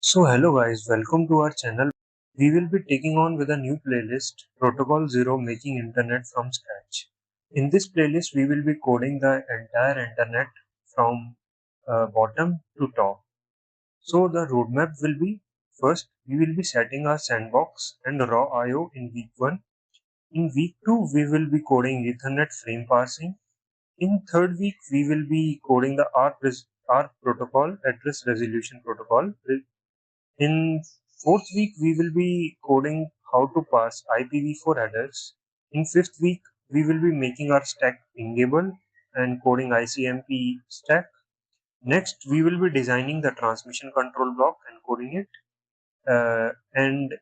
So hello guys, welcome to our channel. We will be taking on with a new playlist, Protocol Zero Making Internet from Scratch. In this playlist, we will be coding the entire internet from bottom to top. So the roadmap will be: first, we will be setting our sandbox and raw IO in week 1. In week 2, we will be coding Ethernet frame parsing. In third week, we will be coding the ARP protocol, address resolution protocol. In fourth week, we will be coding how to pass IPv4 headers. In fifth week, we will be making our stack pingable and coding ICMP stack. Next, we will be designing the transmission control block and coding it. And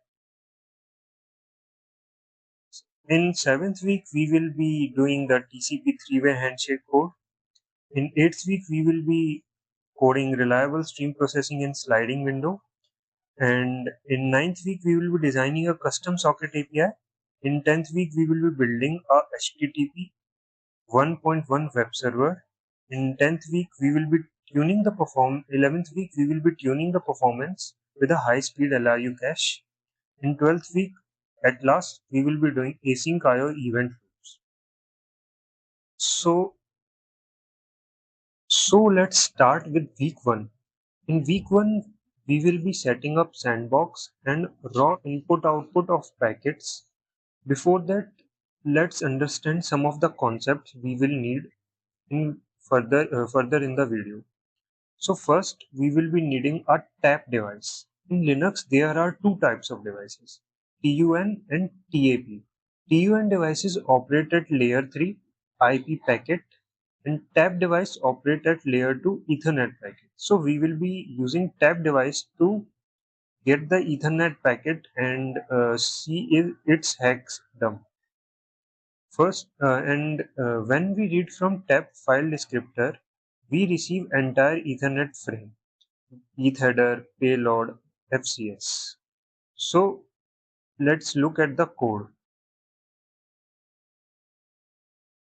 in seventh week, we will be doing the TCP three-way handshake code. In eighth week, we will be coding reliable stream processing in sliding window. And in ninth week, we will be designing a custom socket API. In 10th week, we will be building a HTTP 1.1 web server. In 10th week, we will be tuning the 11th week, we will be tuning the performance with a high-speed LRU cache. In 12th week, at last, we will be doing async IO event loops. So let's start with week 1. In week 1, we will be setting up sandbox and raw input-output of packets. Before that, let's understand some of the concepts we will need in further in the video. So first, we will be needing a tap device. In Linux, there are two types of devices, TUN and TAP. TUN devices operate at layer 3 IP packet, and tap device operate at layer 2 Ethernet packet. So we will be using tap device to get the Ethernet packet and see its hex dump. First, when we read from tap file descriptor, we receive entire Ethernet frame, ETH header, payload, FCS. So let's look at the code.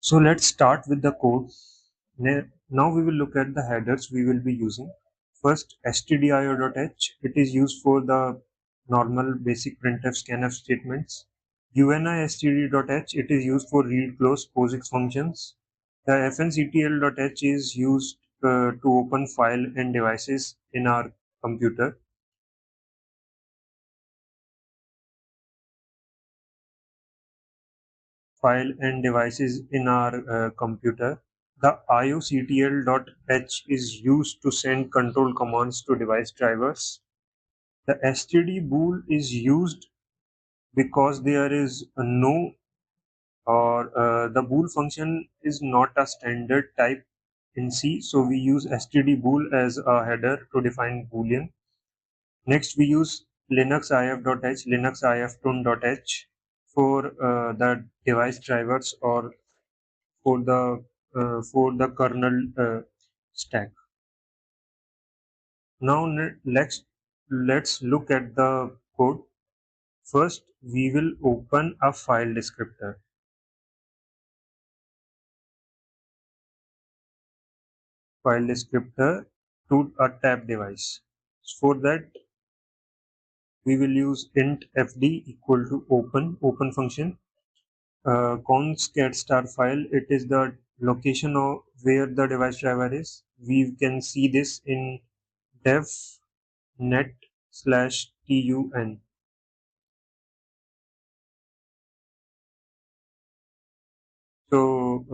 So let's start with the code. Now we will look at the headers we will be using. First, stdio.h. It is used for the normal basic printf scanf statements. unistd.h. It is used for read, close, POSIX functions. The fnctl.h is used to open file and devices in our computer. File and devices in our computer. The ioctl.h is used to send control commands to device drivers. The std bool is used because there is no or the bool function is not a standard type in C, so we use std bool as a header to define boolean. Next, we use linuxif.h, linuxiftune.h for the device drivers or for the kernel stack. Now let's look at the code. First, we will open a file descriptor. File descriptor to a tab device. For that, we will use int fd equal to open function. Const get star file, it is the location of where the device driver is. We can see this in dev net/tun. So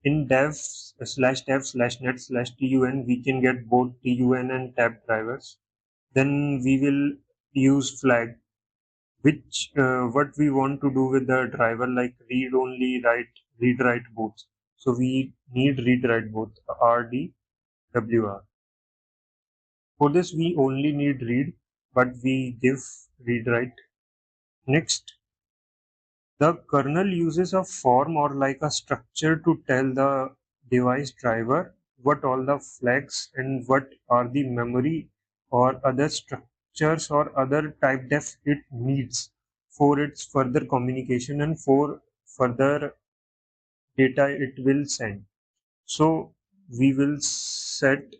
in dev/dev/net/tun, we can get both tun and tab drivers. Then we will use flag, which what we want to do with the driver, like read only, read write both. So we need read write both, RDWR. For this, we only need read, but we give read write. Next, the kernel uses a form or like a structure to tell the device driver what all the flags and what are the memory or other structures or other type def it needs for its further communication and for further data it will send. So we will set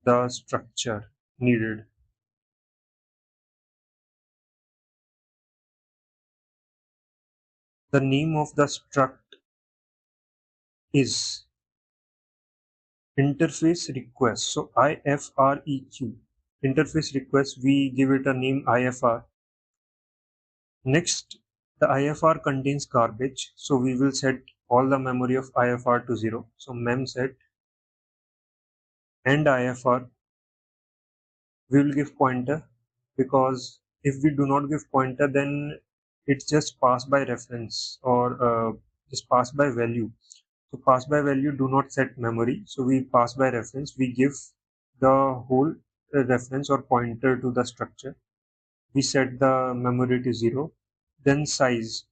the structure needed. The name of the struct is interface request. So IFREQ. Interface request, we give it a name IFR. Next, the IFR contains garbage. So we will set all the memory of IFR to 0. So mem set and IFR, we will give pointer, because if we do not give pointer, then it's just pass by reference, or just pass by value. So pass by value do not set memory. So we pass by reference. We give the whole reference or pointer to the structure. We set the memory to 0. Then size.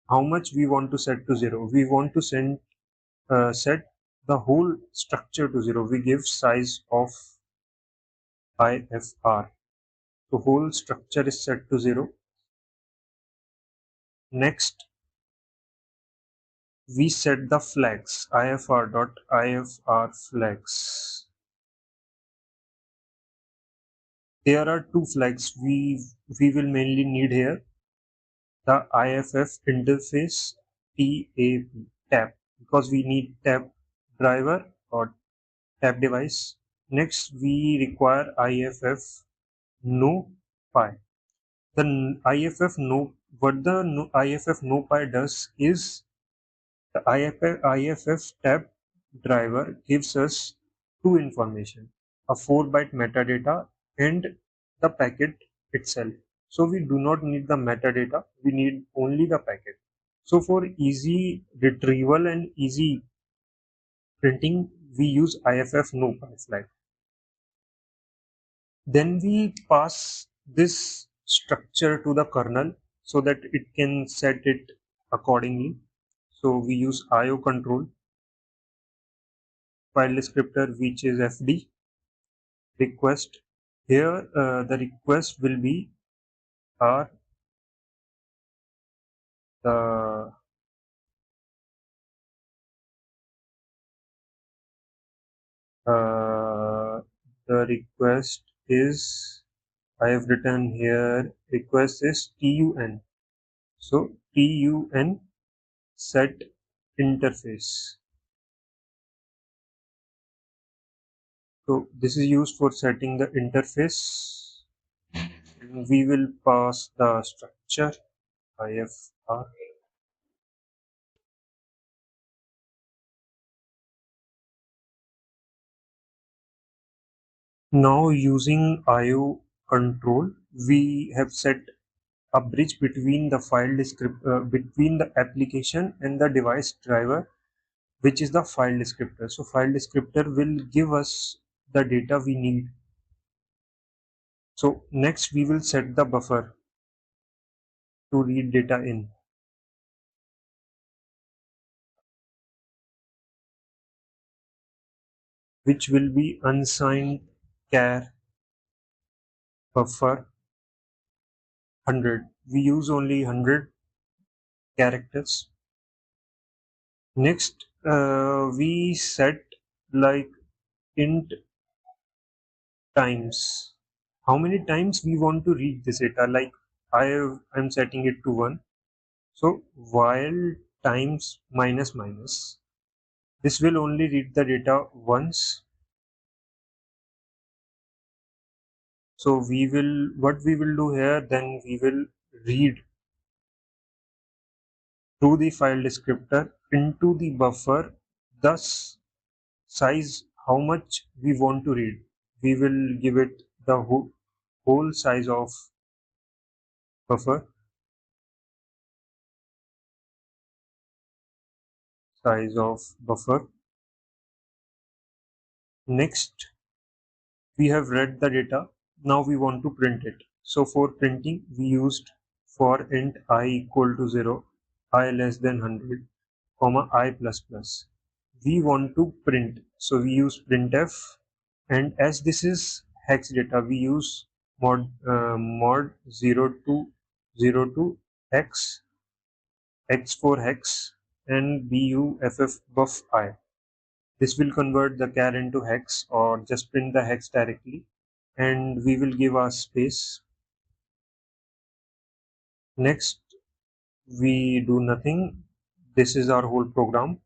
How much we want to set to 0? We want to set the whole structure to 0. We give size of IFR. The whole structure is set to 0. Next, we set the flags. IFR flags. There are two flags we will mainly need here. The IFF interface tab, because we need tab driver or tab device. Next, we require IFF no pi. The IFF no, what the IFF no pi does is, the IFF tab driver gives us two information, a 4-byte metadata and the packet itself. So we do not need the metadata, we need only the packet. So for easy retrieval and easy printing, we use IFF no pi flag. Then we pass this structure to the kernel so that it can set it accordingly. So we use IO control, file descriptor, which is FD, request. Here the request will be our the request is, I have written here, request is TUN. So TUN set interface. So this is used for setting the interface. We will pass the structure IFR. Now using IO control, we have set a bridge between the between the application and the device driver, which is the file descriptor. So file descriptor will give us the data we need. So next we will set the buffer to read data in, which will be unsigned char buffer 100. We use only 100 characters. Next, we set like int times. How many times we want to read this data? Like I'm setting it to 1. So while times minus minus, this will only read the data once. So what we will do here, then we will read through the file descriptor into the buffer, thus size how much we want to read. We will give it the whole size of buffer, size of buffer. Next, we have read the data. Now we want to print it. So for printing, we used for int I equal to 0, I less than 100, comma I plus plus. We want to print, so we use printf, and as this is hex data, we use mod 0 to x, x for hex, and buff I. This will convert the char into hex, or just print the hex directly, and we will give our space. Next, we do nothing. This is our whole program.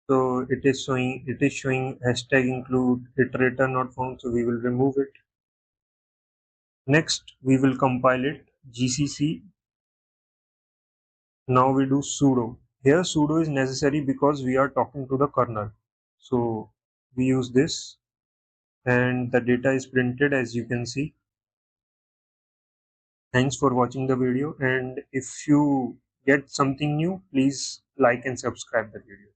So it is showing hashtag include iterator not found, so we will remove it. Next we will compile it, gcc. Now we do sudo. Here sudo is necessary because we are talking to the kernel. So we use this and the data is printed as you can see. Thanks for watching the video, and if you get something new, please like and subscribe the video.